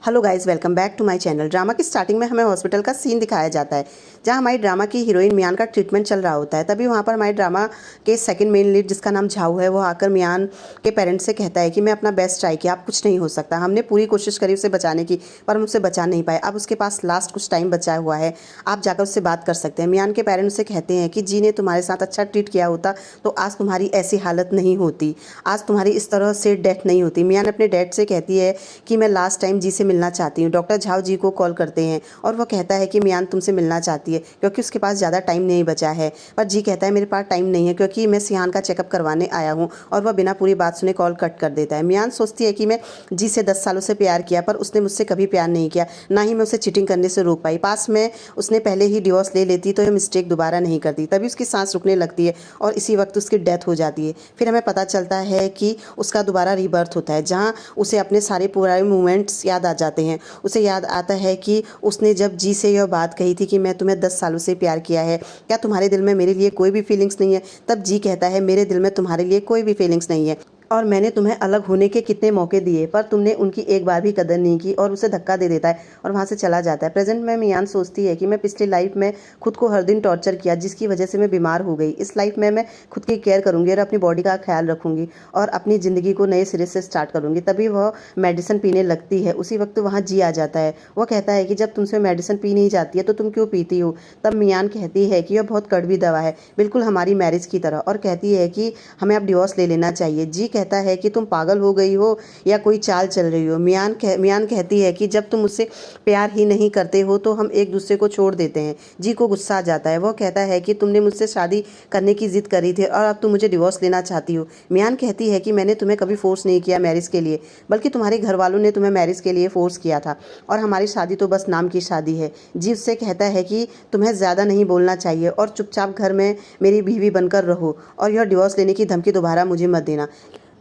Hello guys, welcome back to my channel. Drama की starting में हमें हॉस्पिटल का सीन दिखाया जाता है जहां हमारी ड्रामा की हीरोइन मियान का ट्रीटमेंट चल रहा होता है। तभी वहां पर हमारे ड्रामा के सेकंड मेन लीड, जिसका नाम झाऊ है, वो आकर मियान के पेरेंट्स से कहता है कि मैं अपना बेस्ट ट्राई किया, अब कुछ नहीं हो सकता। हमने पूरी कोशिश करी उसे बचाने की, पर हम उससे बचा नहीं पाए। अब उसके पास लास्ट कुछ टाइम बचा हुआ है, आप जाकर उससे बात कर सकते हैं। मियान के पेरेंट्स उससे कहते हैं कि जी ने तुम्हारे साथ अच्छा ट्रीट किया होता तो आज तुम्हारी ऐसी हालत नहीं होती, आज तुम्हारी इस तरह से डेथ नहीं होती। मियान अपने डैड से कहती है कि मैं लास्ट टाइम जी से मिलना चाहती हूँ। डॉक्टर झाऊ जी को कॉल करते हैं और वो कहता है कि मियान तुमसे मिलना चाहती है क्योंकि उसके पास ज़्यादा टाइम नहीं बचा है। पर जी कहता है मेरे पास टाइम नहीं है क्योंकि मैं सिहान का चेकअप करवाने आया हूँ, और वह बिना पूरी बात सुने कॉल कट कर देता है। मियान सोचती है कि मैं जी से 10 सालों से प्यार किया, पर उसने मुझसे कभी प्यार नहीं किया, ना ही मैं उसे चीटिंग करने से रोक पाई। पास में उसने पहले ही डिवोर्स ले लेती तो ये मिस्टेक दोबारा नहीं करती। तभी उसकी सांस रुकने लगती है और इसी वक्त उसकी डेथ हो जाती है। फिर हमें पता चलता है कि उसका दोबारा रीबर्थ होता है, जहाँ उसे अपने सारे पुराने मोमेंट्स याद आ जाते हैं। उसे याद आता है कि उसने जब जी से यह बात कही थी कि मैं तुम्हें 10 सालों से प्यार किया है, क्या तुम्हारे दिल में मेरे लिए कोई भी फीलिंग्स नहीं है? तब जी कहता है मेरे दिल में तुम्हारे लिए कोई भी फीलिंग्स नहीं है, और मैंने तुम्हें अलग होने के कितने मौके दिए, पर तुमने उनकी एक बार भी कदर नहीं की। और उसे धक्का दे देता है और वहाँ से चला जाता है। प्रेजेंट में मियान सोचती है कि मैं पिछली लाइफ में खुद को हर दिन टॉर्चर किया, जिसकी वजह से मैं बीमार हो गई। इस लाइफ में मैं खुद की केयर करूँगी और अपनी बॉडी का ख्याल रखूँगी और अपनी ज़िंदगी को नए सिरे से स्टार्ट करूँगी। तभी वह मेडिसिन पीने लगती है। उसी वक्त वहाँ जी आ जाता है। वह कहता है कि जब तुमसे मेडिसिन पी नहीं जाती है तो तुम क्यों पीती हो? तब मियान कहती है कि यह बहुत कड़वी दवा है, बिल्कुल हमारी मैरिज की तरह, और कहती है कि हमें अब डिवोर्स ले लेना चाहिए। जी कहता है कि तुम पागल हो गई हो या कोई चाल चल रही हो? मियान कहती है कि जब तुम मुझसे प्यार ही नहीं करते हो तो हम एक दूसरे को छोड़ देते हैं। जी को गुस्सा आ जाता है। वो कहता है कि तुमने मुझसे शादी करने की जिद करी थी और अब तुम मुझे डिवोर्स लेना चाहती हो। मियान कहती है कि मैंने तुम्हें कभी फोर्स नहीं किया मैरिज के लिए, बल्कि तुम्हारे घर वालों ने तुम्हें मैरिज के लिए फोर्स किया था, और हमारी शादी तो बस नाम की शादी है। जी उससे कहता है कि तुम्हें ज़्यादा नहीं बोलना चाहिए और चुपचाप घर में मेरी बीवी बनकर रहो, और यह डिवोर्स लेने की धमकी दोबारा मुझे मत देना।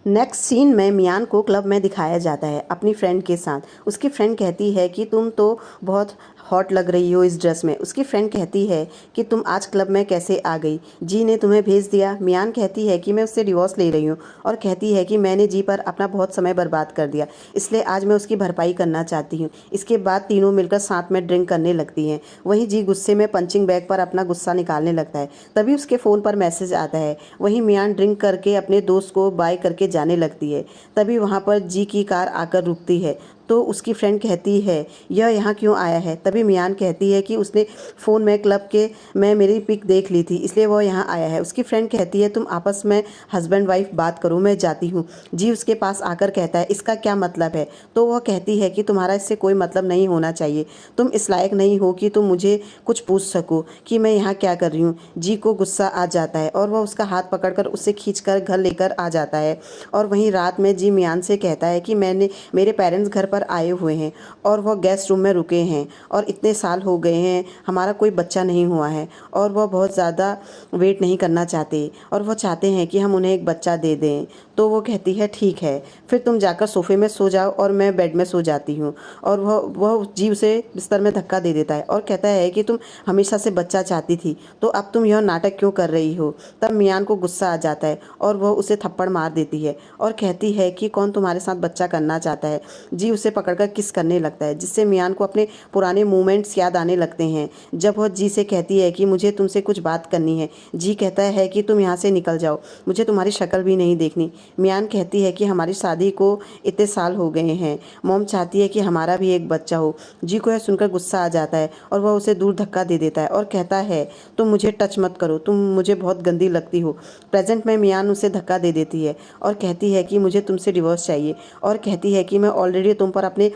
नेक्स्ट सीन में मियान को क्लब में दिखाया जाता है अपनी फ्रेंड के साथ। उसकी फ्रेंड कहती है कि तुम तो बहुत हॉट लग रही हो इस ड्रेस में। उसकी फ्रेंड कहती है कि तुम आज क्लब में कैसे आ गई? जी ने तुम्हें भेज दिया। मियान कहती है कि मैं उससे डिवोर्स ले रही हूँ, और कहती है कि मैंने जी पर अपना बहुत समय बर्बाद कर दिया, इसलिए आज मैं उसकी भरपाई करना चाहती हूँ। इसके बाद तीनों मिलकर साथ में ड्रिंक करने लगती हैं। वहीं जी गुस्से में पंचिंग बैग पर अपना गुस्सा निकालने लगता है। तभी उसके फ़ोन पर मैसेज आता है। वहीं मियान ड्रिंक करके अपने दोस्त को बाय करके जाने लगती है। तभी वहाँ पर जी की कार आकर रुकती है, तो उसकी फ्रेंड कहती है यह यहाँ क्यों आया है? तभी मियान कहती है कि उसने फ़ोन में क्लब के मैं मेरी पिक देख ली थी, इसलिए वह यहाँ आया है। उसकी फ्रेंड कहती है तुम आपस में हस्बैंड वाइफ बात करो, मैं जाती हूँ। जी उसके पास आकर कहता है इसका क्या मतलब है? तो वह कहती है कि तुम्हारा इससे कोई मतलब नहीं होना चाहिए, तुम इस लायक नहीं हो कि तुम मुझे कुछ पूछ सको कि मैं यहाँ क्या कर रही हूँ। जी को गुस्सा आ जाता है और वह उसका हाथ पकड़कर उसे खींचकर घर लेकर आ जाता है। और वहीं रात में जी मियान से कहता है कि मेरे पेरेंट्स घर पर आए हुए हैं और वह गेस्ट रूम में रुके हैं, और इतने साल हो गए हैं हमारा कोई बच्चा नहीं हुआ है, और वह बहुत ज़्यादा वेट नहीं करना चाहते, और वह चाहते हैं कि हम उन्हें एक बच्चा दे दें। तो वो कहती है ठीक है, फिर तुम जाकर सोफे में सो जाओ और मैं बेड में सो जाती हूँ। और वह जी उसे बिस्तर में धक्का दे देता है और कहता है कि तुम हमेशा से बच्चा चाहती थी, तो अब तुम यह नाटक क्यों कर रही हो? तब मियान को गुस्सा आ जाता है और वह उसे थप्पड़ मार देती है और कहती है कि कौन तुम्हारे साथ बच्चा करना चाहता है? जी उसे पकड़कर किस करने लगता है, जिससे मियान को अपने पुराने मोमेंट्स याद आने लगते हैं। जब वह जी से कहती है कि मुझे तुमसे कुछ बात करनी है, जी कहता है कि तुम यहाँ से निकल जाओ, मुझे तुम्हारी शक्ल भी नहीं देखनी। मियान कहती है कि हमारी शादी को इतने साल हो गए हैं, मॉम चाहती है कि हमारा भी एक बच्चा हो। जी को यह सुनकर गुस्सा आ जाता है और वह उसे दूर धक्का दे देता है और कहता है तुम मुझे टच मत करो, तुम मुझे बहुत गंदी लगती हो। प्रेजेंट में मियान उसे धक्का दे देती है और कहती है कि मुझे तुमसे डिवोर्स चाहिए, और कहती है कि मैं ऑलरेडी तुम पर अपने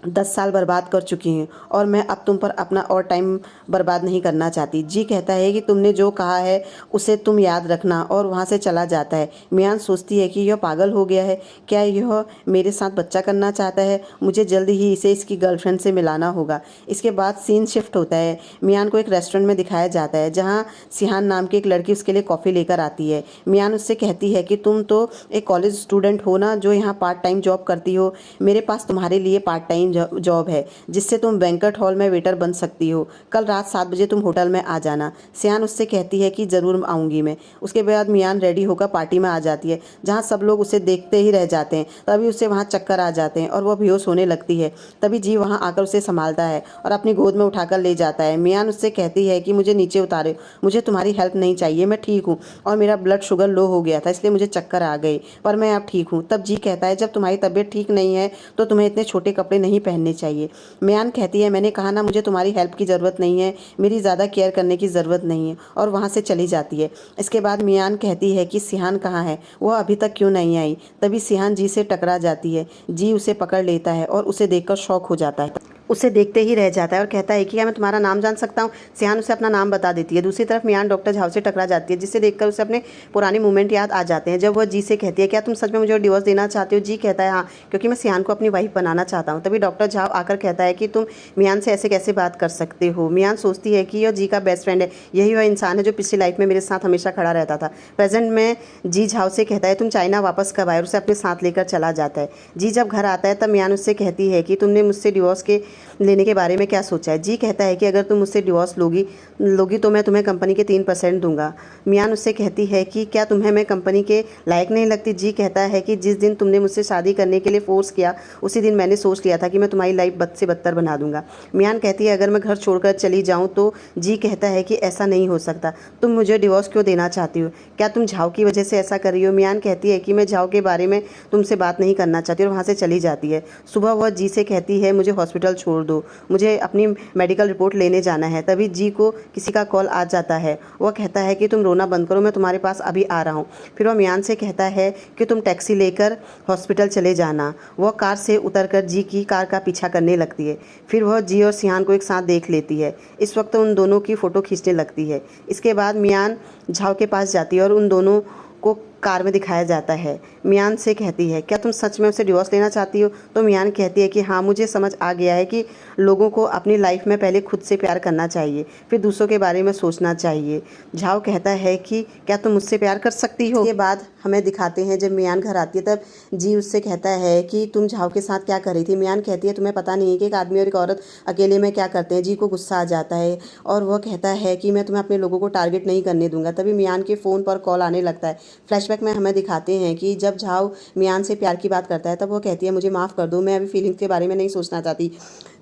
10 साल बर्बाद कर चुकी हूँ और मैं अब तुम पर अपना और टाइम बर्बाद नहीं करना चाहती। जी कहता है कि तुमने जो कहा है उसे तुम याद रखना, और वहाँ से चला जाता है। मियान सोचती है कि यह पागल हो गया है, क्या यह मेरे साथ बच्चा करना चाहता है? मुझे जल्दी ही इसे इसकी गर्लफ्रेंड से मिलाना होगा। इसके बाद सीन शिफ्ट होता है। मियान को एक रेस्टोरेंट में दिखाया जाता है जहाँ सिहान नाम की एक लड़की उसके लिए कॉफ़ी लेकर आती है। मियान उससे कहती है कि तुम तो एक कॉलेज स्टूडेंट हो ना, जो यहाँ पार्ट टाइम जॉब करती हो, मेरे पास तुम्हारे लिए पार्ट टाइम टाइम जॉब है जिससे तुम बैंक्वेट हॉल में वेटर बन सकती हो। कल रात 7 बजे तुम होटल में आ जाना। सियान उससे कहती है कि ज़रूर आऊँगी मैं। उसके बाद मियान रेडी होकर पार्टी में आ जाती है जहाँ सब लोग उसे देखते ही रह जाते हैं। तभी उसे वहाँ चक्कर आ जाते हैं और वह बेहोश होने लगती है। तभी जी वहाँ आकर उसे संभालता है और अपनी गोद में उठाकर ले जाता है। मियान उससे कहती है कि मुझे नीचे उतारे, मुझे तुम्हारी हेल्प नहीं चाहिए, मैं ठीक हूँ और मेरा ब्लड शुगर लो हो गया था इसलिए मुझे चक्कर आ गए, पर मैं अब ठीक हूँ। तब जी कहता है जब तुम्हारी तबीयत ठीक नहीं है तो तुम्हें इतने छोटे कपड़े नहीं पहनने चाहिए। मियान कहती है मैंने कहा ना मुझे तुम्हारी हेल्प की ज़रूरत नहीं है, मेरी ज़्यादा केयर करने की ज़रूरत नहीं है, और वहाँ से चली जाती है। इसके बाद मियान कहती है कि सिहान कहाँ है, वह अभी तक क्यों नहीं आई। तभी सिहान जी से टकरा जाती है। जी उसे पकड़ लेता है और उसे देखकर शॉक हो जाता है, उसे देखते ही रह जाता है और कहता है कि क्या मैं तुम्हारा नाम जान सकता हूँ। सियान उसे अपना नाम बता देती है। दूसरी तरफ मियान डॉक्टर झाओ से टकरा जाती है जिसे देखकर उसे अपने पुराने मोमेंट याद आ जाते हैं। जब वह जी से कहती है क्या तुम सच में मुझे डिवोर्स देना चाहते हो। जी कहता है हाँ, क्योंकि मैं सियान को अपनी वाइफ बनाना चाहता हूँ। तभी डॉक्टर झाओ आकर कहता है कि तुम मियान से ऐसे कैसे बात कर सकते हो। मियान सोचती है कि यह जी का बेस्ट फ्रेंड है, यही वह इंसान है जो पिछली लाइफ में मेरे साथ हमेशा खड़ा रहता था। प्रेजेंट में जी झाओ से कहता है तुम चाइना वापस कब आए, और उसे अपने साथ लेकर चला जाता है। जी जब घर आता है तब मियान उससे कहती है कि तुमने मुझसे डिवोर्स के लेने के बारे में क्या सोचा है। जी कहता है कि अगर तुम मुझसे डिवोर्स लोगी तो मैं तुम्हें कंपनी के 3% दूंगा। मियान उससे कहती है कि क्या तुम्हें मैं कंपनी के लायक नहीं लगती। जी कहता है कि जिस दिन तुमने मुझसे शादी करने के लिए फोर्स किया उसी दिन मैंने सोच लिया था कि मैं तुम्हारी लाइफ बद से बदतर बना दूंगा। मियान कहती है अगर मैं घर छोड़कर चली जाऊँ तो। जी कहता है कि ऐसा नहीं हो सकता, तुम मुझे डिवोर्स क्यों देना चाहती हो, क्या तुम झाओ की वजह से ऐसा कर रही हो। मियान कहती है कि मैं झाओ के बारे में तुमसे बात नहीं करना चाहती और वहाँ से चली जाती है। सुबह वह जी से कहती है मुझे हॉस्पिटल छोड़ दो, मुझे अपनी मेडिकल रिपोर्ट लेने जाना है। तभी जी को किसी का कॉल आ जाता है। वह कहता है कि तुम रोना बंद करो, मैं तुम्हारे पास अभी आ रहा हूँ। फिर वह मियान से कहता है कि तुम टैक्सी लेकर हॉस्पिटल चले जाना। वह कार से उतरकर जी की कार का पीछा करने लगती है। फिर वह जी और सिहान को एक साथ देख लेती है। इस वक्त उन दोनों की फ़ोटो खींचने लगती है। इसके बाद मियान झाओ के पास जाती है और उन दोनों को कार में दिखाया जाता है। मियान से कहती है क्या तुम सच में उसे डिवोर्स लेना चाहती हो। तो मियान कहती है कि हाँ, मुझे समझ आ गया है कि लोगों को अपनी लाइफ में पहले खुद से प्यार करना चाहिए, फिर दूसरों के बारे में सोचना चाहिए। झाओ कहता है कि क्या तुम मुझसे प्यार कर सकती हो। इसके बाद हमें दिखाते हैं जब मियान घर आती है तब जी उससे कहता है कि तुम झाओ के साथ क्या कर रही थी। मियान कहती है तुम्हें पता नहीं है कि एक आदमी और एक औरत अकेले में क्या करते हैं। जी को गुस्सा आ जाता है और वह कहता है कि मैं तुम्हें अपने लोगों को टारगेट नहीं करने दूंगा। तभी मियान के फ़ोन पर कॉल आने लगता है। फ्लैशबैक में हमें दिखाते हैं कि जब झाओ मियान से प्यार की बात करता है तब वो कहती है मुझे माफ़ कर दो, मैं अभी फीलिंग्स के बारे में नहीं सोचना चाहती।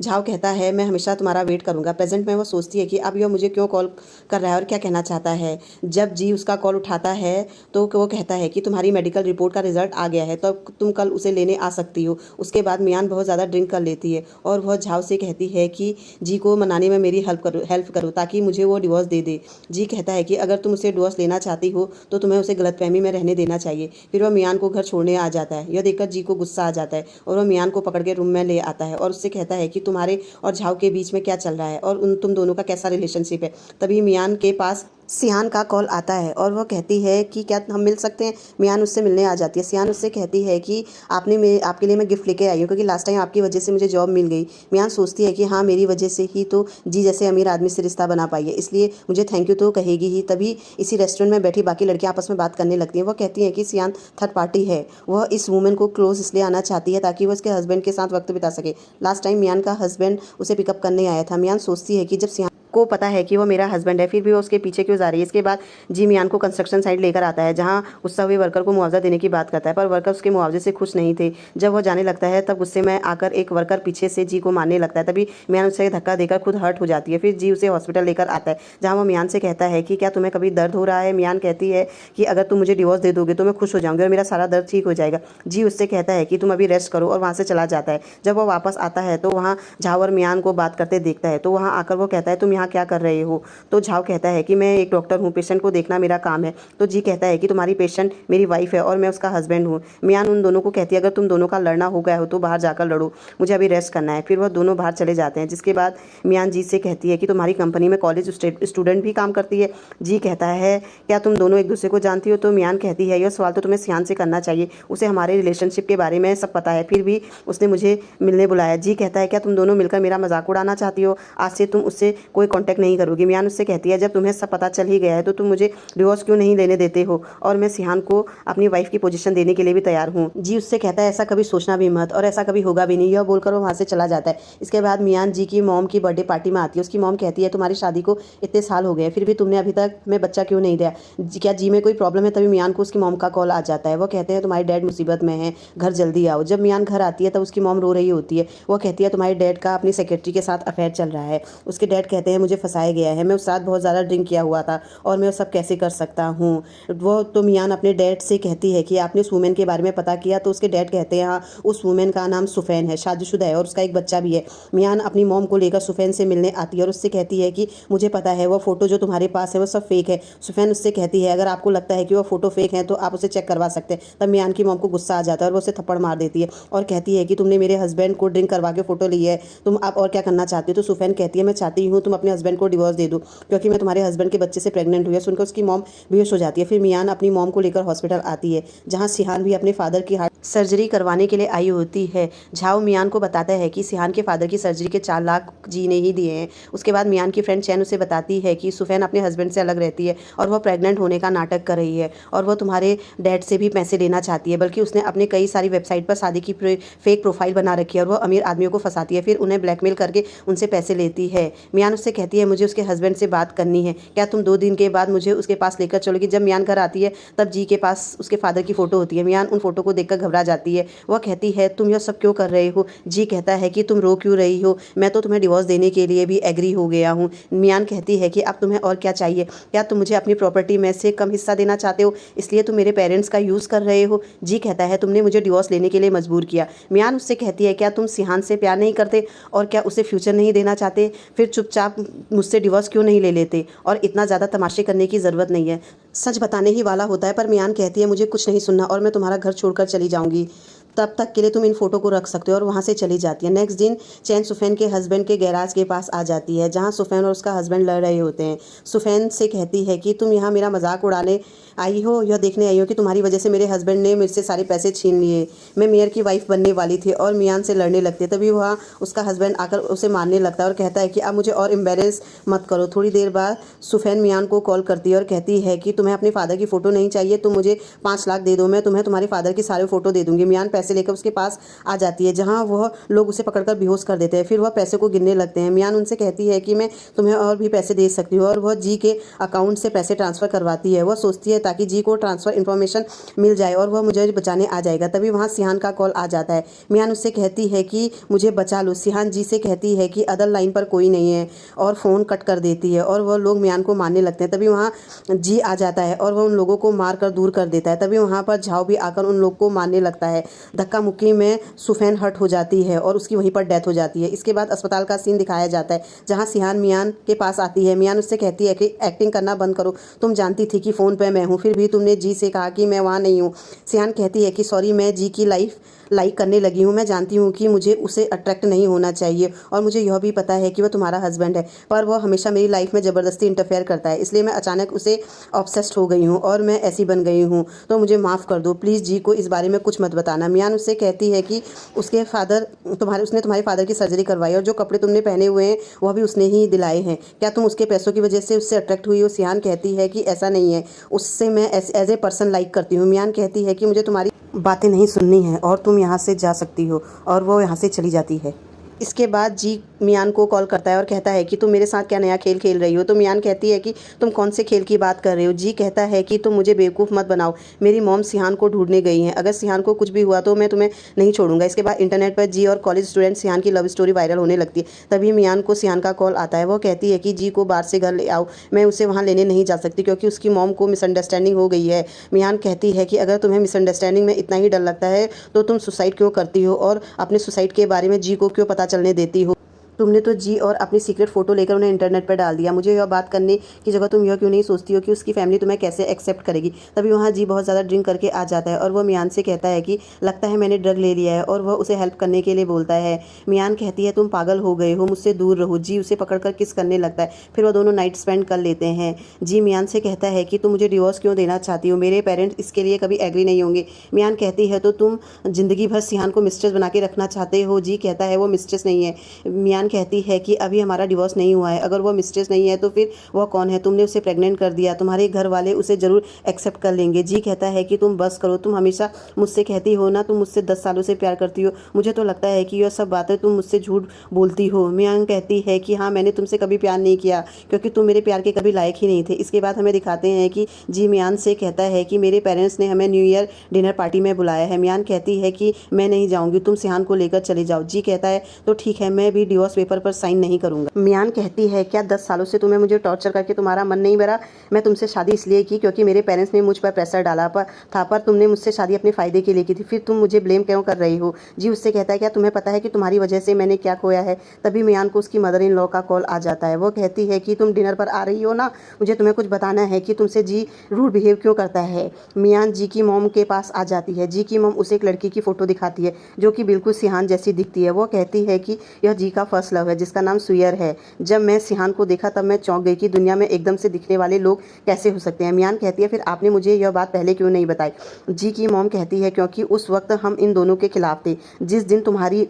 झाओ कहता है मैं हमेशा तुम्हारा वेट करूंगा। प्रेजेंट में वो सोचती है कि अब यह मुझे क्यों कॉल कर रहा है और क्या कहना चाहता है। जब जी उसका कॉल उठाता है तो वो कहता है कि तुम्हारी मेडिकल रिपोर्ट का रिजल्ट आ गया है तो तुम कल उसे लेने आ सकती हो। उसके बाद मियान बहुत ज़्यादा ड्रिंक कर लेती है और वह झाओ से कहती है कि जी को मनाने में मेरी हेल्प करो ताकि मुझे वो डिवोर्स दे दे। जी कहता है कि अगर तुम उसे डिवोर्स लेना चाहती हो तो तुम्हें उसे गलतफहमी में रहने देना चाहिए। फिर वह मियान को घर छोड़ने आ जाता है। यह देखकर जी को गुस्सा आ जाता है और वह मियान को पकड़ के रूम में ले आता है और उससे कहता है कि तुम्हारे और झाओ के बीच में क्या चल रहा है और तुम दोनों का कैसा रिलेशनशिप है। तभी मियान के पास सियान का कॉल आता है और वह कहती है कि क्या हम मिल सकते हैं। मियान उससे मिलने आ जाती है। सियान उससे कहती है कि आपके लिए मैं गिफ्ट लेके आई हूँ क्योंकि लास्ट टाइम आपकी वजह से मुझे जॉब मिल गई। मियान सोचती है कि हाँ, मेरी वजह से ही तो जी जैसे अमीर आदमी से रिश्ता बना पाई है, इसलिए मुझे थैंक यू तो कहेगी ही। तभी इसी रेस्टोरेंट में बैठी बाकी लड़कियाँ आपस में बात करने लगती हैं। वह कहती हैं कि सियान थर्ड पार्टी है, वह इस वुमेन को क्लोज इसलिए आना चाहती है ताकि वह उसके हस्बैंड के साथ वक्त बिता सके। लास्ट टाइम मियान का हस्बैंड उसे पिकअप करने आया था। मियान सोचती है कि जब सियान को पता है कि वो मेरा हस्बैंड है फिर भी वो उसके पीछे क्यों जा रही है। इसके बाद जी मियान को कंस्ट्रक्शन साइट लेकर आता है जहां गुस्सा हुए वर्कर को मुआवजा देने की बात करता है, पर वर्कर उसके मुआवजे से खुश नहीं थे। जब वो जाने लगता है तब गुस्से में आकर एक वर्कर पीछे से जी को मारने लगता है। तभी मियान उसे धक्का देकर खुद हर्ट हो जाती है। फिर जी उसे हॉस्पिटल लेकर आता है जहाँ वो मियान से कहता है कि क्या तुम्हें कभी दर्द हो रहा है। मियान कहती है कि अगर तुम मुझे डिवोर्स दे दोगे तो मैं खुश हो जाऊंगी और मेरा सारा दर्द ठीक हो जाएगा। जी उससे कहता है कि तुम अभी रेस्ट करो और वहाँ से चला जाता है। जब वो वापस आता है तो वहाँ झाओ और मियान को बात करते देखता है तो वहाँ आकर वो कहता है तुम यहाँ क्या कर रहे हो। तो झाओ कहता है कि मैं एक डॉक्टर हूँ, पेशेंट को देखना मेरा काम है। तो जी कहता है कि तुम्हारी पेशेंट मेरी वाइफ है और मैं उसका हस्बैंड हूँ। मियान उन दोनों को कहती है अगर तुम दोनों का लड़ना हो गया हो तो बाहर जाकर लड़ो, मुझे अभी रेस्ट करना है। फिर वह दोनों बाहर चले जाते हैं। जिसके बाद मियान जी से कहती है कि तुम्हारी कंपनी में कॉलेज स्टूडेंट भी काम करती है। जी कहता है क्या तुम दोनों एक दूसरे को जानती हो। तो मियान कहती है यह सवाल तो तुम्हें सियान से करना चाहिए, उसे हमारे रिलेशनशिप के बारे में सब पता है, फिर भी उसने मुझे मिलने बुलाया। जी कहता है क्या तुम दोनों मिलकर मेरा मजाक उड़ाना चाहती हो, आज से तुम उससे कोई कांटेक्ट नहीं करोगी। मियान उससे कहती है जब तुम्हें सब पता चल ही गया है तो तुम मुझे डिवोर्स क्यों नहीं लेने देते हो, और मैं सिहान को अपनी वाइफ की पोजीशन देने के लिए भी तैयार हूँ। जी उससे कहता है ऐसा कभी सोचना भी मत, और ऐसा कभी होगा भी नहीं। यह बोलकर वो वहाँ से चला जाता है। इसके बाद मियान जी की मॉम की बर्थडे पार्टी में आती है। उसकी मॉम कहती है तुम्हारी शादी को इतने साल हो गए फिर भी तुमने अभी तक में बच्चा क्यों नहीं दिया, क्या जी में कोई प्रॉब्लम है। तभी मियान को उसकी मॉम का कॉल आ जाता है। वो कहते हैं तुम्हारे डैड मुसीबत में है, घर जल्दी आओ। जब मियान घर आती है तब उसकी मॉम रो रही होती है। वो कहती है तुम्हारे डैड का अपनी सेक्रेटरी के साथ अफेयर चल रहा है। उसके डैड कहते हैं मुझे फंसाया गया है, मैं उस रात बहुत ज़्यादा ड्रिंक किया हुआ था और मैं वो सब कैसे कर सकता हूँ। वो तो मियान अपने डैड से कहती है कि आपने उस वुमेन के बारे में पता किया। तो उसके डैड कहते हैं हाँ उस वुमेन का नाम सुफैन है, शादीशुदा है और उसका एक बच्चा भी है। मियान अपनी मॉम को लेकर सुफैन से मिलने आती है और उससे कहती है कि मुझे पता है वो फ़ोटो जो तुम्हारे पास है वो सब फेक है। सुफैन उससे कहती है अगर आपको लगता है कि वो फ़ोटो फेक है तो आप उसे चेक करवा सकते हैं। तब मियान की मॉम को गुस्सा आ जाता है और वो उसे थप्पड़ मार देती है और कहती है कि तुमने मेरे हस्बैंड को ड्रिंक करवा के फ़ोटो ली है, तुम आप और क्या करना चाहती हो। तो सुफैन कहती है मैं चाहती हूँ तुम अपने हस्बैंड को डिवोर्स दे दो क्योंकि मैं तुम्हारे हस्बैंड के बच्चे से प्रेग्नेंट हुई है। सुनकर उसकी मॉम बेहोश हो जाती है। फिर मियान अपनी मॉम को लेकर हॉस्पिटल आती है जहाँ सिहान भी अपने फादर की हार्ट सर्जरी करवाने के लिए आई होती है। झाओ मियान को बताता है कि सिहान के फादर की सर्जरी के 4 लाख जी ने ही दिए हैं। उसके बाद मियान की फ्रेंड चैन उसे बताती है कि सुफैन अपने हस्बैंड से अलग रहती है और वह प्रेग्नेंट होने का नाटक कर रही है और वह तुम्हारे डैड से भी पैसे लेना चाहती है, बल्कि उसने अपने कई सारी वेबसाइट पर शादी की फेक प्रोफाइल बना रखी है और वह अमीर आदमियों को फंसाती है, फिर उन्हें ब्लैकमेल करके उनसे पैसे लेती है। मियान उससे कहती है मुझे उसके हस्बैंड से बात करनी है, क्या तुम 2 दिन के बाद मुझे उसके पास लेकर चलोगी। जब मियान घर आती है तब जी के पास उसके फादर की फ़ोटो होती है। मियान उन फोटो को देखकर घबरा जाती है। वह कहती है तुम यह सब क्यों कर रहे हो। जी कहता है कि तुम रो क्यों रही हो, मैं तो तुम्हें डिवोर्स देने के लिए भी एग्री हो गया हूँ। मियान कहती है कि अब तुम्हें और क्या चाहिए, क्या तुम मुझे अपनी प्रॉपर्टी में से कम हिस्सा देना चाहते हो, इसलिए तुम मेरे पेरेंट्स का यूज़ कर रहे हो। जी कहता है तुमने मुझे डिवोर्स लेने के लिए मजबूर किया। मियान उससे कहती है क्या तुम सिहान से प्यार नहीं करते और क्या उसे फ्यूचर नहीं देना चाहते, फिर चुपचाप मुझसे डिवोर्स क्यों नहीं ले लेते, और इतना ज़्यादा तमाशे करने की ज़रूरत नहीं है, सच बताने ही वाला होता है। पर मियान कहती है मुझे कुछ नहीं सुनना और मैं तुम्हारा घर छोड़कर चली जाऊंगी, तब तक के लिए तुम इन फोटो को रख सकते हो, और वहाँ से चली जाती है। नेक्स्ट दिन चैन सुफैन के हस्बैंड के गैराज के पास आ जाती है जहाँ सुफैन और उसका हस्बैंड लड़ रहे होते हैं। सुफैन से कहती है कि तुम यहाँ मेरा मजाक उड़ाने आई हो, यह देखने आई हो कि तुम्हारी वजह से मेरे हस्बैंड ने मुझसे सारे पैसे छीन लिए, मैं मेयर की वाइफ बनने वाली थी, और मियान से लड़ने लगती है। तभी वहाँ उसका हस्बैंड आकर उसे मारने लगता है और कहता है कि अब मुझे और एम्बेरस मत करो। थोड़ी देर बाद सुफैन मियान को कॉल करती है और कहती है कि तुम्हें अपने फादर की फ़ोटो नहीं चाहिए, तुम मुझे 5 लाख दे दो, मैं तुम्हें तुम्हारे फादर की सारे फ़ोटो दे दूँगी। मियान पैसे लेकर उसके पास आ जाती है जहाँ वह लोग उसे पकड़कर बेहोश कर देते हैं। फिर वह पैसे को गिनने लगते हैं। मियान उनसे कहती है कि मैं तुम्हें और भी पैसे दे सकती हूँ, और वह जी के अकाउंट से पैसे ट्रांसफ़र करवाती है। वह सोचती है ताकि जी को ट्रांसफ़र इन्फॉर्मेशन मिल जाए और वह मुझे बचाने आ जाएगा। तभी वहाँ सिहान का कॉल आ जाता है। मियान उससे कहती है कि मुझे बचा लो। सिहान जी से कहती है कि अदर लाइन पर कोई नहीं है और फ़ोन कट कर देती है और वह लोग मियान को मारने लगते हैं। तभी वहाँ जी आ जाता है और वह उन लोगों को मार कर दूर कर देता है। तभी वहाँ पर झाओ भी आकर उन लोग को मारने लगता है। धक्का मुक्की में सुफैन हर्ट हो जाती है और उसकी वहीं पर डेथ हो जाती है। इसके बाद अस्पताल का सीन दिखाया जाता है जहाँ सिहान मियान के पास आती है। मियान उससे कहती है कि एक्टिंग करना बंद करो, तुम जानती थी कि फ़ोन पे मैं हूँ, फिर भी तुमने जी से कहा कि मैं वहाँ नहीं हूँ। सिहान कहती है कि सॉरी, मैं जी की लाइफ लाइक करने लगी हूँ, मैं जानती हूँ कि मुझे उसे अट्रैक्ट नहीं होना चाहिए और मुझे यह भी पता है कि वह तुम्हारा हस्बैंड है, पर वह हमेशा मेरी लाइफ में ज़बरदस्ती इंटरफेयर करता है, इसलिए मैं अचानक उसे ऑब्सेस्ड हो गई हूँ और मैं ऐसी बन गई हूँ, तो मुझे माफ़ कर दो, प्लीज़ जी को इस बारे में कुछ मत बताना। मियान उससे कहती है कि उसने तुम्हारे फादर की सर्जरी करवाई और जो कपड़े तुमने पहने हुए हैं वह भी उसने ही दिलाए हैं, क्या तुम उसके पैसों की वजह से उससे अट्रैक्ट हुई हो। सिहान कहती है कि ऐसा नहीं है, उससे मैं एज ए पर्सन लाइक करती हूँ। मियान कहती है कि मुझे तुम्हारी बातें नहीं सुननी है और तुम यहाँ से जा सकती हो, और वो यहाँ से चली जाती है। इसके बाद जी मियान को कॉल करता है और कहता है कि तुम मेरे साथ क्या नया खेल खेल रही हो। तो मियान कहती है कि तुम कौन से खेल की बात कर रहे हो। जी कहता है कि तुम मुझे बेवकूफ़ मत बनाओ, मेरी मॉम सिहान को ढूंढने गई हैं, अगर सिहान को कुछ भी हुआ तो मैं तुम्हें नहीं छोड़ूंगा। इसके बाद इंटरनेट पर जी और कॉलेज स्टूडेंट सिहान की लव स्टोरी वायरल होने लगती है। तभी मियान को सिहान का कॉल आता है। वो कहती है कि जी को बाहर से घर ले आओ, मैं उसे वहाँ लेने नहीं जा सकती क्योंकि उसकी मॉम को मिसअंडरस्टैंडिंग हो गई है। मियान कहती है कि अगर तुम्हें मिसअंडरस्टैंडिंग में इतना ही डर लगता है तो तुम सुसाइड क्यों करती हो और अपने सुसाइड के बारे में जी को क्यों पता चलने देती हो। तुमने तो जी और अपनी सीक्रेट फ़ोटो लेकर उन्हें इंटरनेट पर डाल दिया। मुझे यह बात करने की जगह तुम यह क्यों नहीं सोचती हो कि उसकी फैमिली तुम्हें कैसे एक्सेप्ट करेगी। तभी वहाँ जी बहुत ज़्यादा ड्रिंक करके आ जाता है और वह मियान से कहता है कि लगता है मैंने ड्रग ले लिया है, और वह उसे हेल्प करने के लिए बोलता है। मियान कहती है तुम पागल हो गए हो, मुझसे दूर रहो। जी उसे पकड़कर किस करने लगता है, फिर वह दोनों नाइट स्पेंड कर लेते हैं। जी मियान से कहता है कि तुम मुझे डिवोर्स क्यों देना चाहती हो, मेरे पेरेंट्स इसके लिए कभी एग्री नहीं होंगे। मियान कहती है तो तुम ज़िंदगी भर सिहान को मिस्ट्रेस बना के रखना चाहते हो। जी कहता है वो मिस्ट्रेस नहीं है। मियान मियान कहती है कि अभी हमारा डिवोर्स नहीं हुआ है, अगर वो मिस्ट्रेस नहीं है तो फिर वह कौन है? तुमने उसे प्रेग्नेंट कर दिया, तुम्हारे घर वाले उसे ज़रूर एक्सेप्ट कर लेंगे। जी कहता है कि तुम बस करो, तुम हमेशा मुझसे कहती हो ना तुम मुझसे 10 सालों से प्यार करती हो, मुझे तो लगता है कि यह सब बातें तुम मुझसे झूठ बोलती हो। मियान कहती है कि हाँ, मैंने तुमसे कभी प्यार नहीं किया क्योंकि तुम मेरे प्यार के कभी लायक ही नहीं थे। इसके बाद हमें दिखाते हैं कि जी मियान से कहता है कि मेरे पेरेंट्स ने हमें न्यू ईयर डिनर पार्टी में बुलाया है। मियान कहती है कि मैं नहीं जाऊंगी, तुम सिहान को लेकर चले जाओ। जी कहता है तो ठीक है, मैं भी डिवोर्स पेपर पर साइन नहीं करूंगा। मियान कहती है क्या 10 सालों से तुम्हें मुझे टॉर्चर करके तुम्हारा मन नहीं भरा? मैं तुमसे शादी इसलिए की क्योंकि मेरे पेरेंट्स ने मुझ पर प्रेशर डाला पर तुमने मुझसे शादी अपने फ़ायदे के लिए की थी, फिर तुम मुझे ब्लेम क्यों कर रही हो? जी उससे कहता है क्या तुम्हें पता है कि तुम्हारी वजह से मैंने क्या खोया है? तभी मियान को उसकी मदर इन लॉ का कॉल आ जाता है। वो कहती है कि तुम डिनर पर आ रही हो ना, मुझे तुम्हें कुछ बताना है कि तुमसे जी रूड बिहेव क्यों करता है। मियान जी की मॉम के पास आ जाती है। जी की मॉम उसे एक लड़की की फ़ोटो दिखाती है जो कि बिल्कुल सिहान जैसी दिखती है। वो कहती है कि यह जी का फर्स्ट लव है जिसका नाम सुयर है। जब मैं सिहान को देखा तब मैं चौंक गई कि दुनिया में एकदम से दिखने वाले लोग कैसे हो सकते हैं। मियान कहती है फिर आपने मुझे यह बात पहले क्यों नहीं बताई? जी की मॉम कहती है क्योंकि उस वक्त हम इन दोनों के खिलाफ थे। जिस दिन तुम्हारी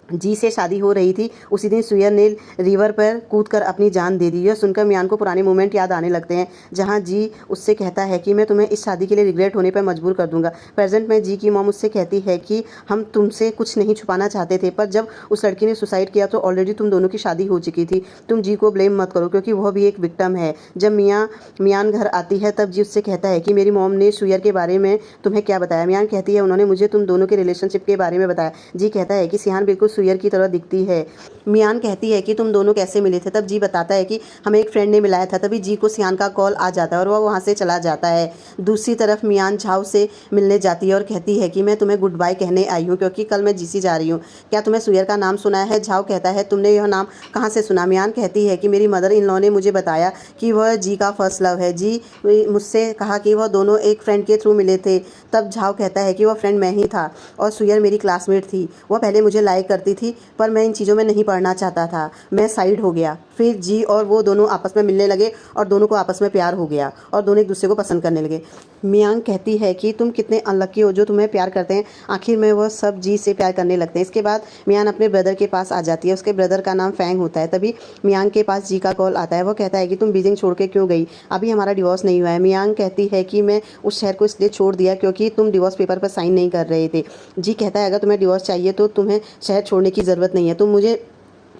जी से शादी हो रही थी उसी दिन सुयर ने रिवर पर कूदकर अपनी जान दे दी। यह सुनकर मियान को पुराने मोमेंट याद आने लगते हैं जहां जी उससे कहता है कि मैं तुम्हें इस शादी के लिए रिग्रेट होने पर मजबूर कर दूंगा। प्रेजेंट में जी की मॉम उससे कहती है कि हम तुमसे कुछ नहीं छुपाना चाहते थे, पर जब उस लड़की ने सुसाइड किया तो ऑलरेडी तुम दोनों की शादी हो चुकी थी। तुम जी को ब्लेम मत करो क्योंकि वह भी एक विक्टिम है। जब मियान घर आती है तब जी उससे कहता है कि मेरी मॉम ने सुयर के बारे में तुम्हें क्या बताया? मियान कहती है उन्होंने मुझे तुम दोनों के रिलेशनशिप के बारे में बताया। जी कहता है कि सिहान बिल्कुल सुयर की तरह दिखती है। मियान कहती है कि तुम दोनों कैसे मिले थे? तब जी बताता है कि हमें एक फ्रेंड ने मिलाया था। तभी जी को सिहान का कॉल आ जाता है और वह वहाँ से चला जाता है। दूसरी तरफ मियान झाओ से मिलने जाती है और कहती है कि मैं तुम्हें गुड बाय कहने आई हूँ क्योंकि कल मैं जीसी जा रही हूँ। क्या तुम्हें सुयर का नाम सुना है? झाओ कहता है तुमने यह नाम कहाँ से सुना? मियान कहती है कि मेरी मदर इन लॉ ने मुझे बताया कि वह जी का फर्स्ट लव है। जी मुझसे कहा कि वह दोनों एक फ्रेंड के थ्रू मिले थे। तब झाओ कहता है कि वह फ्रेंड मैं ही था और सुयर मेरी क्लासमेट थी। वह पहले मुझे लाइक करती थी पर मैं इन चीज़ों में नहीं पढ़ना चाहता था, मैं साइड हो गया। फिर जी और वो दोनों आपस में मिलने लगे और दोनों को आपस में प्यार हो गया और दोनों एक दूसरे को पसंद करने लगे। मियांग कहती है कि तुम कितने अनलक्की हो जो तुम्हें प्यार करते हैं। आखिर में वह सब जी से प्यार करने लगते हैं। इसके बाद मियान अपने ब्रदर के पास आ जाती है। उसके ब्रदर का नाम फैंग होता है। तभी मियांग के पास जी का कॉल आता है। वो कहता है कि तुम बीजिंग छोड़ के क्यों गई? अभी हमारा डिवोर्स नहीं हुआ है। मियांग कहती है कि मैं उस शहर को इसलिए छोड़ दिया क्योंकि तुम डिवोर्स पेपर पर साइन नहीं कर रहे थे। जी कहता है अगर तुम्हें डिवोर्स चाहिए तो तुम्हें शहर छोड़ने की ज़रूरत नहीं है, तुम मुझे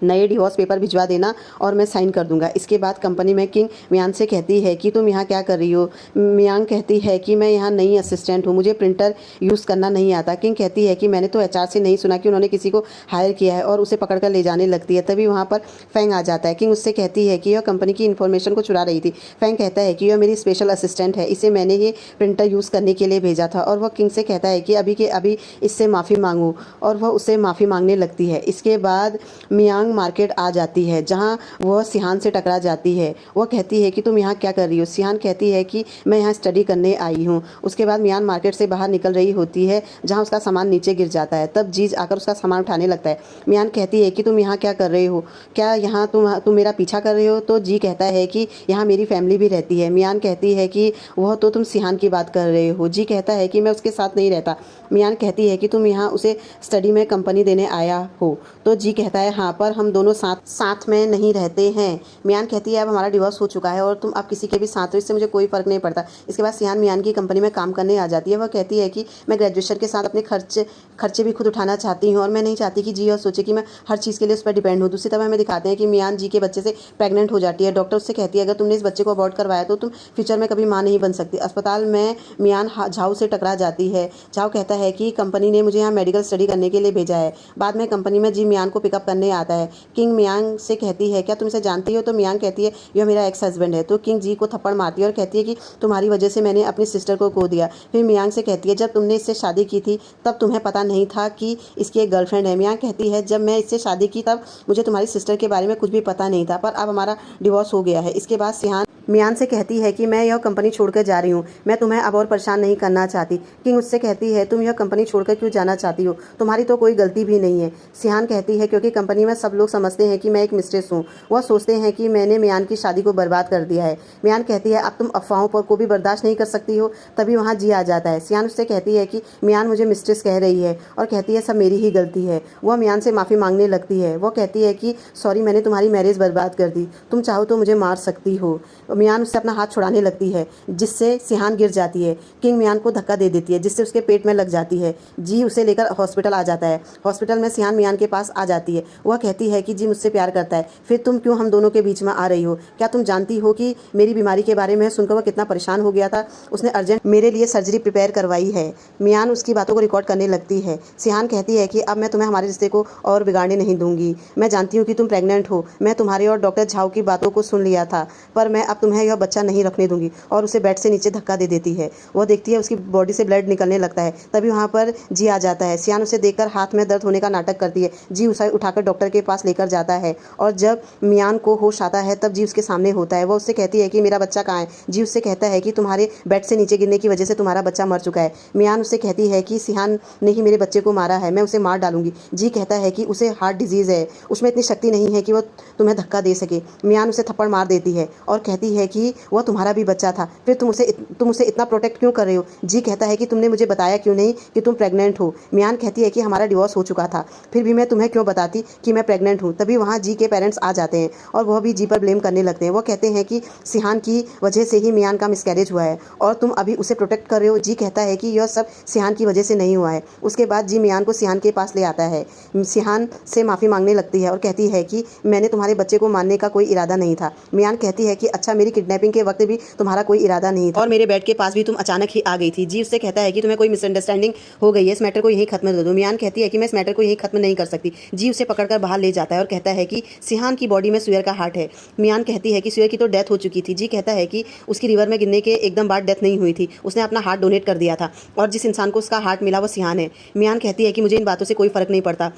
नए डिवोर्स पेपर भिजवा देना और मैं साइन कर दूंगा। इसके बाद कंपनी में किंग मियान से कहती है कि तुम यहाँ क्या कर रही हो? मियांग कहती है कि मैं यहाँ नई असिस्टेंट हूँ, मुझे प्रिंटर यूज़ करना नहीं आता। किंग कहती है कि मैंने तो एचआर से नहीं सुना कि उन्होंने किसी को हायर किया है और उसे पकड़ कर ले जाने लगती है। तभी वहाँ पर फैंग आ जाता है। किंग उससे कहती है कि यह कंपनी की इन्फॉर्मेशन को चुरा रही थी। फैंग कहता है कि यह मेरी स्पेशल असिस्टेंट है, इसे मैंने ये प्रिंटर यूज़ करने के लिए भेजा था। और वह किंग से कहता है कि अभी के अभी इससे माफ़ी मांगो और वह उससे माफ़ी मांगने लगती है। इसके बाद मियांग मार्केट आ जाती है जहां वह सिहान से टकरा जाती है। वह कहती है कि तुम यहाँ क्या कर रही हो? सिहान कहती है कि मैं यहाँ स्टडी करने आई हूँ। उसके बाद मियान मार्केट से बाहर निकल रही होती है जहाँ उसका सामान नीचे गिर जाता है। तब जीज आकर उसका सामान उठाने लगता है। मियान कहती है कि तुम यहाँ क्या कर रहे हो? क्या यहाँ तुम मेरा पीछा कर रहे हो? तो जी कहता है कि यहाँ मेरी फैमिली भी रहती है। मियान कहती है कि वह तो तुम सिहान की बात कर रहे हो। जी कहता है कि मैं उसके साथ नहीं रहता। मियान कहती है कि तुम यहाँ उसे स्टडी में कंपनी देने आया हो। तो जी कहता है हाँ, पर हम दोनों साथ में नहीं रहते हैं। मियान कहती है अब हमारा डिवोर्स हो चुका है और तुम अब किसी के भी साथ हो, इससे मुझे कोई फ़र्क नहीं पड़ता। इसके बाद सिहान मियान की कंपनी में काम करने आ जाती है। वह कहती है कि मैं ग्रेजुएशन के साथ अपने खर्चे भी खुद उठाना चाहती हूँ और मैं नहीं चाहती कि जी और सोचे कि मैं हर चीज़ के लिए उस पर डिपेंड हूँ। दूसरी तरफ हमें दिखाते हैं कि मियान जी के बच्चे से प्रेग्नेंट हो जाती है। डॉक्टर उससे कहती है अगर तुमने इस बच्चे को अबॉर्ट करवाया तो तुम फ्यूचर में कभी माँ नहीं बन सकती। अस्पताल में मियान झाओ से टकरा जाती है। झाओ कहता है कि कंपनी ने मुझे यहाँ मेडिकल स्टडी करने के लिए भेजा है। बाद में कंपनी में जी मियान को पिकअप करने आता है। किंग मियांग से कहती है क्या तुम इसे जानती हो? तो मियांग कहती है यह मेरा एक्स हस्बैंड है। तो किंग जी को थप्पड़ मारती है और कहती है कि तुम्हारी वजह से मैंने अपनी सिस्टर को खो दिया। फिर मियांग से कहती है जब तुमने इससे शादी की थी तब तुम्हें पता नहीं था कि इसकी एक गर्लफ्रेंड है। मियांग कहती है जब मैं इससे शादी की तब मुझे तुम्हारी सिस्टर के बारे में कुछ भी पता नहीं था, पर अब हमारा डिवोर्स हो गया है। इसके बाद सिहान मियान से कहती है कि मैं यह कंपनी छोड़कर जा रही हूँ, मैं तुम्हें अब और परेशान नहीं करना चाहती। किंग उससे कहती है तुम यह कंपनी छोड़कर क्यों जाना चाहती हो, तुम्हारी तो कोई गलती भी नहीं है। सिहान कहती है क्योंकि कंपनी में सब लोग समझते हैं कि मैं एक मिस्ट्रेस हूँ, वह सोचते हैं कि मैंने मियान की शादी को बर्बाद कर दिया है। मियान कहती है अब तुम अफवाहों पर को भी बर्दाश्त नहीं कर सकती हो। तभी वहाँ जी आ जाता है। सिहान उससे कहती है कि मियान मुझे मिस्ट्रेस कह रही है और कहती है सब मेरी ही गलती है। वह मियान से माफ़ी मांगने लगती है। वह कहती है कि सॉरी, मैंने तुम्हारी मैरिज बर्बाद कर दी, तुम चाहो तो मुझे मार सकती हो। मियान उससे अपना हाथ छुड़ाने लगती है जिससे सिहान गिर जाती है। किंग मियान को धक्का दे देती है जिससे उसके पेट में लग जाती है। जी उसे लेकर हॉस्पिटल आ जाता है। हॉस्पिटल में सिहान मियान के पास आ जाती है। वह कहती है कि जी मुझसे प्यार करता है, फिर तुम क्यों हम दोनों के बीच में आ रही हो? क्या तुम जानती हो कि मेरी बीमारी के बारे में सुनकर वह कितना परेशान हो गया था? उसने अर्जेंट मेरे लिए सर्जरी प्रिपेयर करवाई है। मियान उसकी बातों को रिकॉर्ड करने लगती है। सिहान कहती है कि अब मैं तुम्हें हमारे रिश्ते को और बिगाड़ने नहीं दूंगी। मैं जानती हूँ कि तुम प्रेग्नेंट हो, मैं तुम्हारे और डॉक्टर झाओ की बातों को सुन लिया था, पर मैं अब तुम्हें यह बच्चा नहीं रखने दूंगी। और उसे बेड से नीचे धक्का दे देती है। वह देखती है उसकी बॉडी से ब्लड निकलने लगता है। तभी वहाँ पर जी आ जाता है। सियान उसे देखकर हाथ में दर्द होने का नाटक करती है। जी उसे उठाकर डॉक्टर के पास लेकर जाता है और जब मियान को होश आता है तब जी उसके सामने होता है। वह उससे कहती है कि मेरा बच्चा कहाँ है? जी उससे कहता है कि तुम्हारे बेड से नीचे गिरने की वजह से तुम्हारा बच्चा मर चुका है। मियान उससे कहती है कि सिहान ने ही मेरे बच्चे को मारा है, मैं उसे मार डालूंगी। जी कहता है कि उसे हार्ट डिजीज़ है, उसमें इतनी शक्ति नहीं है कि वह तुम्हें धक्का दे सके। मियान उसे थप्पड़ मार देती है और कहती है कि वह तुम्हारा भी बच्चा था, फिर तुम उसे इतना प्रोटेक्ट क्यों कर रहे हो? जी कहता है कि तुमने मुझे बताया क्यों नहीं कि तुम प्रेग्नेंट हो? मियान कहती है कि हमारा डिवोर्स हो चुका था, फिर भी मैं तुम्हें क्यों बताती कि मैं प्रेग्नेंट हूँ। तभी वहाँ जी के पेरेंट्स आ जाते हैं और वह भी जी पर ब्लेम करने लगते हैं। वो कहते हैं कि सिहान की वजह से ही मियान का मिसकैरेज हुआ है और तुम अभी उसे प्रोटेक्ट कर रहे हो। जी कहता है कि यह सब सिहान की वजह से नहीं हुआ है। उसके बाद जी मियान को सिहान के पास ले आता है। सिहान से माफ़ी मांगने लगती है और कहती है कि मैंने तुम्हारे बच्चे को मारने का कोई इरादा नहीं था। मियान कहती है कि अच्छा, मेरी किडनैपिंग के वक्त भी तुम्हारा कोई इरादा नहीं था और मेरे बेड के पास भी तुम अचानक ही आ गई थी। जी उससे कहता है कि तुम्हें कोई मिसअंडरस्टैंडिंग हो गई है, इस मैटर को यहीं खत्म कर दो। मियान कहती है कि मैं इस मैटर को यहीं खत्म नहीं कर सकती। जी उसे पकड़कर बाहर ले जाता है और कहता है कि सिहान की बॉडी में सुअर का हार्ट है। मियान कहती है कि सुअर की तो डेथ हो चुकी थी। जी कहता है कि उसकी रिवर में गिरने के एकदम बाद डेथ नहीं हुई थी, उसने अपना हार्ट डोनेट कर दिया था और जिस इंसान को उसका हार्ट मिला वो सिहान है। मियान कहती है कि मुझे इन बातों से कोई फ़र्क नहीं पड़ता,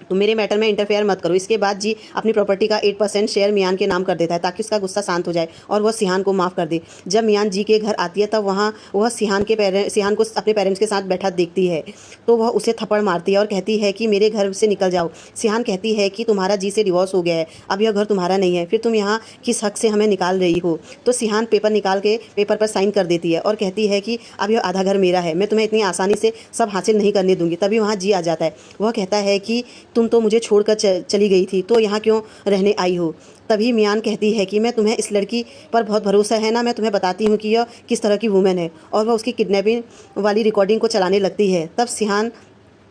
तो मेरे मैटर में इंटरफेयर मत करो। इसके बाद जी अपनी प्रॉपर्टी का 8% शेयर मियान के नाम कर देता है ताकि उसका गुस्सा शांत हो जाए और वह सिहान को माफ़ कर दे। जब मियान जी के घर आती है तब वहाँ वह सिहान को अपने पेरेंट्स के साथ बैठा देखती है तो वह उसे थप्पड़ मारती है और कहती है कि मेरे घर से निकल जाओ। सिहान कहती है कि तुम्हारा जी से डिवोर्स हो गया है, अब यह घर तुम्हारा नहीं है, फिर तुम यहाँ किस हक से हमें निकाल रही हो? तो सिहान पेपर निकाल के पेपर पर साइन कर देती है और कहती है कि अब यह आधा घर मेरा है, मैं तुम्हें इतनी आसानी से सब हासिल नहीं करने दूंगी। तभी वहाँ जी आ जाता है। वह कहता है कि तुम तो मुझे छोड़कर चली गई थी, तो यहाँ क्यों रहने आई हो? तभी मियान कहती है कि मैं तुम्हें इस लड़की पर बहुत भरोसा है ना, मैं तुम्हें बताती हूँ कि यह किस तरह की वूमेन है, और वह उसकी किडनैपिंग वाली रिकॉर्डिंग को चलाने लगती है। तब सिहान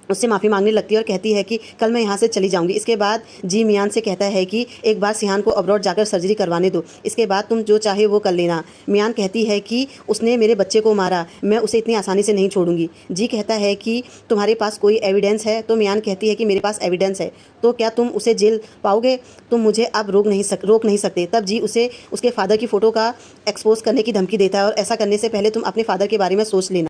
उससे माफ़ी मांगने लगती है और कहती है कि कल मैं यहाँ से चली जाऊँगी। इसके बाद जी मियान से कहता है कि एक बार सिहान को अब्रॉड जाकर सर्जरी करवाने दो, इसके बाद तुम जो चाहे वो कर लेना। मियान कहती है कि उसने मेरे बच्चे को मारा, मैं उसे इतनी आसानी से नहीं छोड़ूंगी। जी कहता है कि तुम्हारे पास कोई एविडेंस है? तो मियान कहती है कि मेरे पास एविडेंस है। तो क्या तुम उसे जेल पाओगे? तुम मुझे अब रोक नहीं सकते। तब जी उसे उसके फादर की फ़ोटो का एक्सपोज करने की धमकी देता है और ऐसा करने से पहले तुम अपने फादर के बारे में सोच लेना।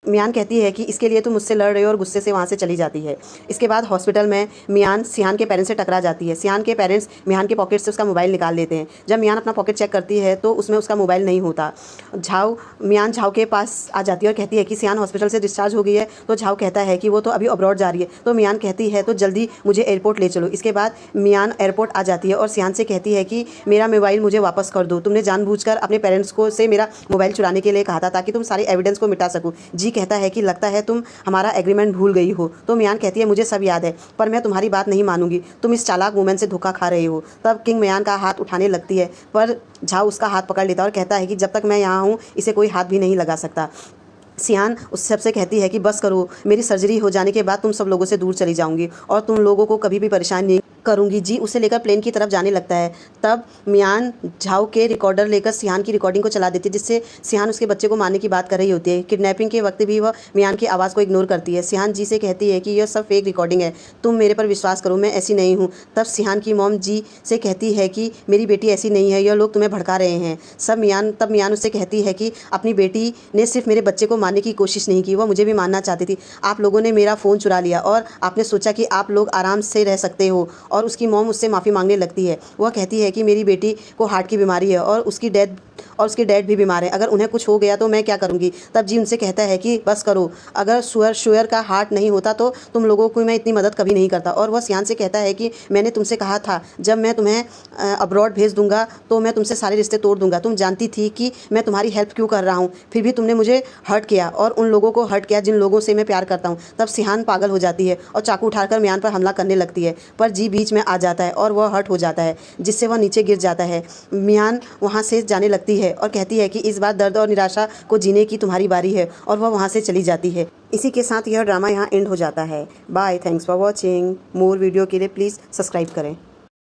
मियान कहती है कि इसके लिए तुम मुझसे लड़ रहे हो और गुस्से से वहाँ से चली जाती है। इसके बाद हॉस्पिटल में मियान सिहान के पेरेंट्स से टकरा जाती है। सिहान के पेरेंट्स मियान के पॉकेट से उसका मोबाइल निकाल लेते हैं। जब मियान अपना पॉकेट चेक करती है तो उसमें उसका मोबाइल नहीं होता। मियान झाओ के पास आ जाती है और कहती है कि सिहान हॉस्पिटल से डिस्चार्ज हो गई है। तो झाओ कहता है कि वो तो अभी अब्रॉड जा रही है। तो मियान कहती है तो जल्दी मुझे एयरपोर्ट ले चलो। इसके बाद मियान एयरपोर्ट आ जाती है और सिहान से कहती है कि मेरा मोबाइल मुझे वापस कर दो, तुमने जानबूझकर अपने पेरेंट्स को से मेरा मोबाइल चुराने के लिए कहा था ताकि तुम सारे एविडेंस को मिटा सको। जी कहता है कि लगता है तुम हमारा एग्रीमेंट भूल गई हो। तो मियान कहती है मुझे सब याद है, पर मैं तुम्हारी बात नहीं मानूंगी, तुम इस चालाक वुमेन से धोखा खा रहे हो। तब किंग मियान का हाथ उठाने लगती है पर झाओ उसका हाथ पकड़ लेता है और कहता है कि जब तक मैं यहाँ हूँ इसे कोई हाथ भी नहीं लगा सकता। सिहान उस सबसे कहती है कि बस करो, मेरी सर्जरी हो जाने के बाद तुम सब लोगों से दूर चली जाऊंगी और तुम लोगों को कभी भी परेशान नहीं करूंगी। जी उसे लेकर प्लेन की तरफ जाने लगता है। तब मियान झाओ के रिकॉर्डर लेकर सिहान की रिकॉर्डिंग को चला देती है जिससे सिहान उसके बच्चे को मारने की बात कर रही होती है। किडनैपिंग के वक्त भी वह मियान की आवाज़ को इग्नोर करती है। सिहान जी से कहती है कि यह सब फेक रिकॉर्डिंग है, तुम मेरे पर विश्वास करो, मैं ऐसी नहीं हूँ। तब सिहान की मॉम जी से कहती है कि मेरी बेटी ऐसी नहीं है, यह लोग तुम्हें भड़का रहे हैं। तब मियान उससे कहती है कि अपनी बेटी ने सिर्फ मेरे बच्चे को मारने की कोशिश नहीं की, वह मुझे भी मारना चाहती थी। आप लोगों ने मेरा फ़ोन चुरा लिया और आपने सोचा कि आप लोग आराम से रह सकते हो और उसकी मॉम उससे माफ़ी मांगने लगती है। वह कहती है कि मेरी बेटी को हार्ट की बीमारी है और उसके डैड भी बीमार है, अगर उन्हें कुछ हो गया तो मैं क्या करूँगी। तब जी उनसे कहता है कि बस करो, अगर शुअर का हार्ट नहीं होता तो तुम लोगों को मैं इतनी मदद कभी नहीं करता। और वह सियान से कहता है कि मैंने तुमसे कहा था जब मैं तुम्हें अब्रॉड भेज दूंगा तो मैं तुमसे सारे रिश्ते तोड़ दूंगा। तुम जानती थी कि मैं तुम्हारी हेल्प क्यों कर रहा हूँ, फिर भी तुमने मुझे हर्ट किया और उन लोगों को हर्ट किया जिन लोगों से मैं प्यार करता हूँ। तब सिहान पागल हो जाती है और चाकू उठाकर मियान पर हमला करने लगती है, पर जी बीच में आ जाता है और वह हर्ट हो जाता है, जिससे वह नीचे गिर जाता है। मियान वहाँ से जाने लगती है और कहती है कि इस बार दर्द और निराशा को जीने की तुम्हारी बारी है, और वह वहाँ से चली जाती है। इसी के साथ यह ड्रामा यहाँ एंड हो जाता है। Bye, thanks for watching. More video के लिए प्लीज़ सब्सक्राइब करें।